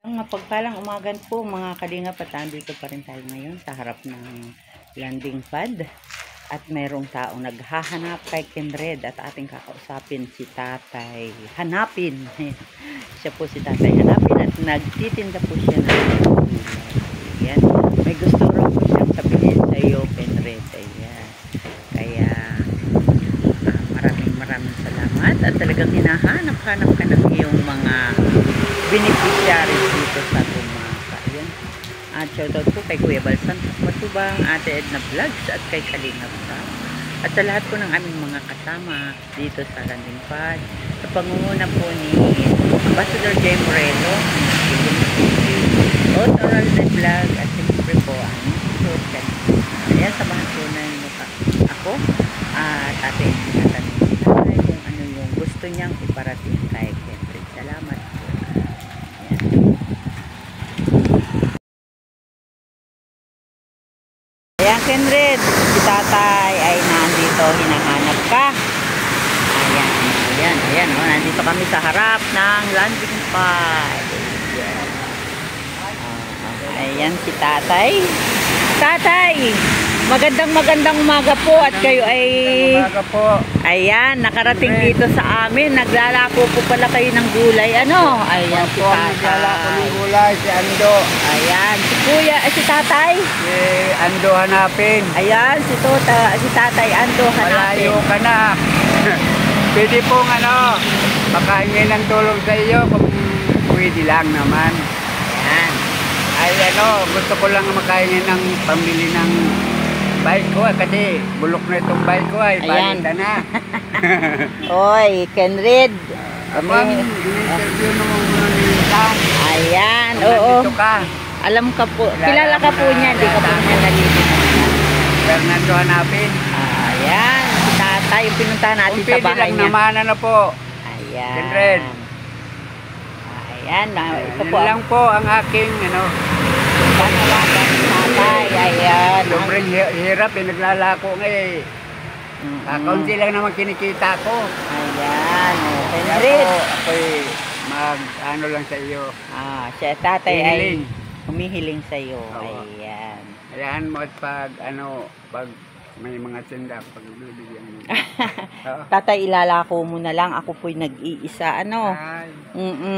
Ang mapagpalang umagan po mga kalingap at andito pa rin tayo ngayon sa harap ng landing pad at mayroong taong naghahanap kay Kenred at ating kakausapin si Tatay Hanapin. Siya po si Tatay Hanapin at nagtitinda po siya ng gulay. Ayan. May gusto raw po siyang sabihin sa iyo, Kenred. Ayan. Kaya maraming salamat at talagang hinahanap-hanap ka ng iyong mga beneficiaries dito sa Gumaka. Ayan. At shoutout po kay Kuya Balsan Matubang, Ate Edna Vlogs at kay Kalingap Sam. At sa lahat po ng aming mga kasama dito sa landing pad. Sa pangunguna po ni Ambassador J. Moreno, Oral na Vlog at siyempre po ang social. Ayan, samahan po na ako at ating tinatanong kung ano yung gusto niyang iparating kay Kenred. Salamat po. Ayan, Kenred, si Tatay ay nandito, hinahanap ka. Ayan, oh, nandito kami sa harap ng landing pad. Ayan si Tatay. Tatay, magandang umaga po at kayo ay umaga po. Ayan, nakarating dito sa amin. Naglalako po pala kayo ng gulay. Ano? Ayan si Tatay. Naglalako ng gulay, si Ando. Ayan, si Kuya, si Tatay. Si Ando Hanapin. Ayan, si Tatay Ando Hanapin. Malayo ka na. Pwede pong makahingi ng tulong sa iyo kung pwede lang naman. Ayan. Ay gusto ko lang makahingi ng pambili ng bike ko kasi bulok na itong bike ko ay palitan na. Oy, Kenred. Abang, in-interview naman muna nila. Ayan, oo. Nandito ka. Alam ka po, kilala ka po niya, di ka po niya nalilito. Fernando Hanapin. Ayan, si Tatay, yung pinuntahan natin sa bahay niya. Naman po. Ayan. Kenred. Ayan, ito po. Yan lang po ang aking, Panalagan ni Tatay, ayan. sobrang hirap, naglalako ngayon. Kaunti lang naman kinikita ko. Ayan, Kaya Kenred. ako'y mag-ano lang sa iyo. Siya Tatay Hihiling. ay humihiling sa iyo. Oo. Ayan. Hayaan mo at pag may mga tinda, pag bibigyan mo. Tatay, ilalako mo na lang. Ako po'y nag-iisa. Ay.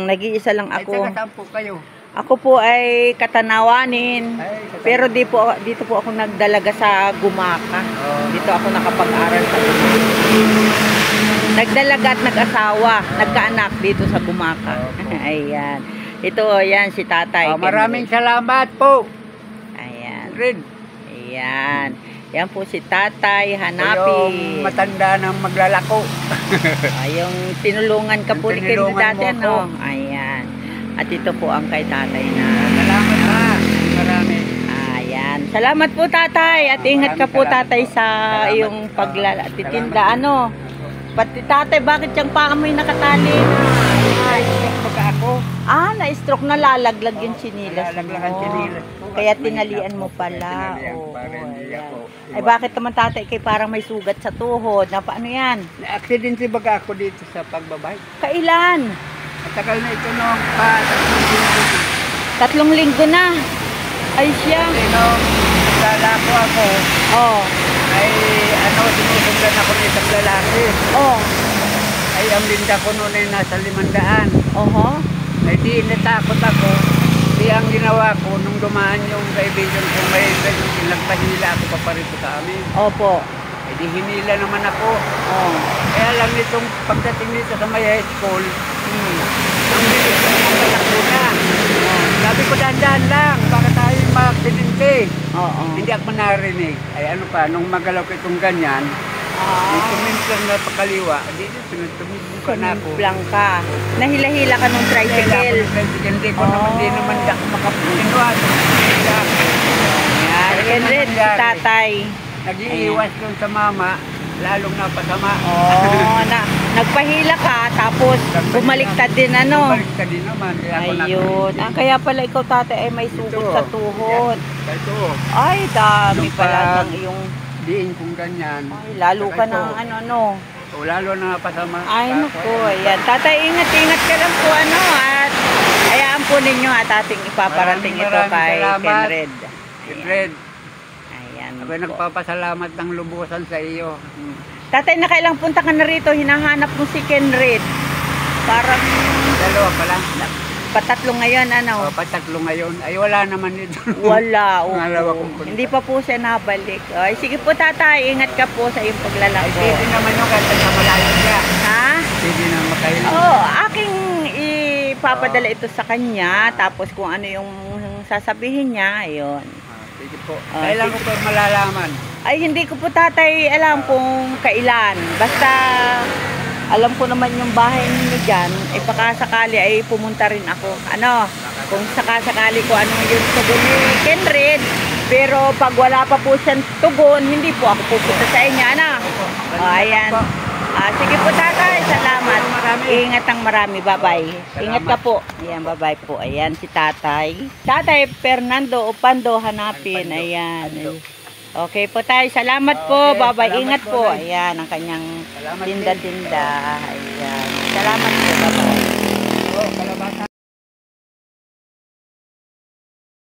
Nag-iisa lang Ay, ako. taga-saan po kayo? Ako po ay Katanawanin. Ay, Pero dito po ako nagdalaga sa Gumaka. Oh. Dito ako nakapag-aral sa Gumaka. Nagdalaga at nag-asawa, nagkaanak dito sa Gumaka. Opo. Ayan. Ito, ayan si Tatay. Maraming salamat po. Ayan. Red. Ayan. Yan po si Tatay Hanapin. Yung matanda ng maglalako. Yung tinulungan ka po ni Kenred Tinulungan dati, mo no? ako. Ayan. At ito po ang kay Tatay na. Salamat ha. Marami. Ayan. Salamat po, Tatay. At ingat ka po, Tatay, sa Salamat. iyong paglatitinda. Ano? Pati Tatay, bakit yung paa mo'y nakatali na? Ay, baka ako. Na-stroke na lalaglag yung chinilas Lalaglag ang mo. chinilas. Kaya tinalian mo pala. Tinalian Oo, para hindi ayan. ako Ay, bakit naman, Tatay, kay parang may sugat sa tuhod? Na paano yan? Na-accident baga ako dito sa pagbabay. Kailan? Matagal na ito nung 3 linggo na. Ay siya. kasi nung lalako ako, Oh. ay sinusundan ako ng isang lalaki. Oh. Ay ang linda ko noon ay nasa 500. Oho. Ay di natakot ako. Di ang ginawa ko nung dumaan yung kaibigan ko may nagpahila ako paparito sa amin. Opo. Ay di hinila naman ako. Oh. Kaya lang nitong pagdating dito sa may high school, ang bilis ko ng patakbo na. Sabi ko dahan-dahan lang, baka tayo ma-aksidente. Oo. Hindi ako narinig. Ay nung magalaw ko itong ganyan, tumimplang na pakaliwa, tumimplang na ako. Tumimplang ka. Nahila-hila ka nung tricycle. Hindi ko naman, di naman ako makapinuha. Yan. Kenred, si Tatay. Nag-iiwas doon sa mama, lalong napasama. Nagpahila ka, tapos bumaliktad din, ano? Bumaliktad din naman. Ayun. Kaya pala ikaw, Tatay, ay may sugat sa tuhod. Ito. Ay, dami Nung pala ng iyong... diin kong ganyan. Ay, lalo ka ng ano. O lalo na napasama. Ay, naku. Ayan. Tatay, ingat ka lang po, at Hayaan po ninyo at ating ipaparating ito Maraming kay salamat. Kenred. Fred, Ayan ako po. nagpapasalamat ng lubusan sa iyo. Tatay, nakailang punta ka na rito, hinahanap mo si Kenred. Parang Dalawa pala. patatlo ngayon, ano? O, patatlo ngayon. Ay, wala naman dito. Wala. Pangalawa Oo. kong punta. Hindi pa po siya nabalik. Ay, sige po tatay, ingat ka po sa iyong Ay, paglalako. pwede naman yung kahit sa malayo siya. Ha? Pwede na makain. Oo, aking ipapadala ito sa kanya. Tapos kung ano yung sasabihin niya, ayun. Sige po. Ah, Kailan ko pa malalaman? Ay, hindi ko po tatay alam kung kailan. Basta, alam ko naman yung bahay ninyo dyan. Ay, sakali ay pumunta rin ako. Ano, kung sakasakali ko ano yung tugon ni Kenred. Pero pag wala pa po siyang tugon, hindi po ako pupunta sa inyo. Ano? O, ayan. Sige po tatay, salamat. Ingat ang marami, bye-bye. Ingat ka po. Ayan, bye-bye po. Ayan si tatay. Tatay Fernando Opando, hanapin. Ayan. Okay po tayo. Salamat po. Okay, Bye-bye. salamat Ingat po, po. Nay. Ayan, ang kanyang Salamat din. tinda-tinda. Ayan. Salamat po. Bye-bye.